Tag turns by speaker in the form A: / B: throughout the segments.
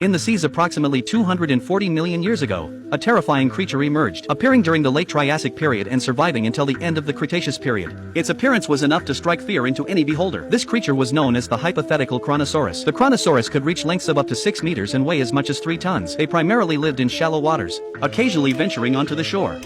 A: In the seas approximately 240 million years ago, a terrifying creature emerged, appearing during the late Triassic period and surviving until the end of the Cretaceous period. Its appearance was enough to strike fear into any beholder. This creature was known as the hypothetical Kronosaurus. The Kronosaurus could reach lengths of up to 6 meters and weigh as much as 3 tons. They primarily lived in shallow waters, occasionally venturing onto the shore.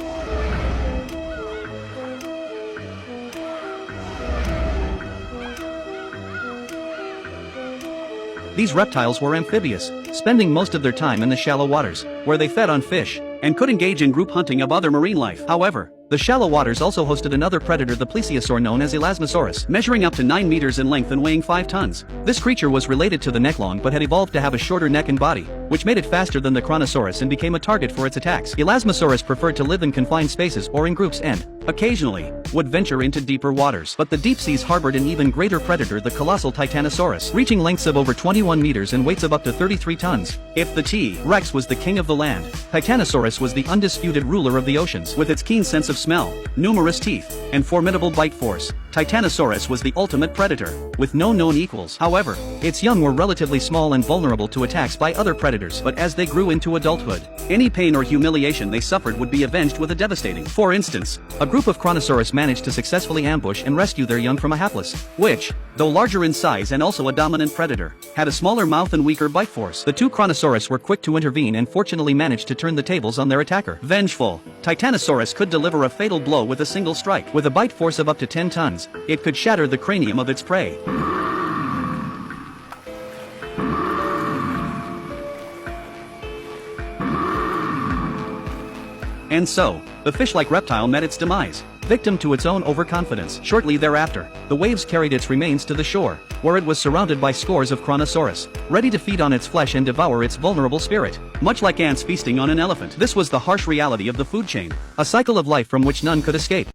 A: These reptiles were amphibious, spending most of their time in the shallow waters, where they fed on fish, and could engage in group hunting of other marine life. However, the shallow waters also hosted another predator, the plesiosaur known as Elasmosaurus, measuring up to 9 meters in length and weighing 5 tons. This creature was related to the necklong but had evolved to have a shorter neck and body, which made it faster than the Kronosaurus and became a target for its attacks. Elasmosaurus preferred to live in confined spaces or in groups and, occasionally, would venture into deeper waters. But the deep seas harbored an even greater predator, the colossal Titanosaurus, reaching lengths of over 21 meters and weights of up to 33 tons. If the T-Rex was the king of the land, Titanosaurus was the undisputed ruler of the oceans. With its keen sense of smell, numerous teeth, and formidable bite force, Titanosaurus was the ultimate predator, with no known equals. However, its young were relatively small and vulnerable to attacks by other predators, but as they grew into adulthood, any pain or humiliation they suffered would be avenged with a devastating. For instance, a group of Kronosaurus managed to successfully ambush and rescue their young from a hapless, which, though larger in size and also a dominant predator, had a smaller mouth and weaker bite force. The two Kronosaurus were quick to intervene and fortunately managed to turn the tables on their attacker. Vengeful, Titanosaurus could deliver a fatal blow with a single strike. With a bite force of up to 10 tons, it could shatter the cranium of its prey. And so, the fish-like reptile met its demise, victim to its own overconfidence. Shortly thereafter, the waves carried its remains to the shore, where it was surrounded by scores of Kronosaurus, ready to feed on its flesh and devour its vulnerable spirit. Much like ants feasting on an elephant, this was the harsh reality of the food chain, a cycle of life from which none could escape.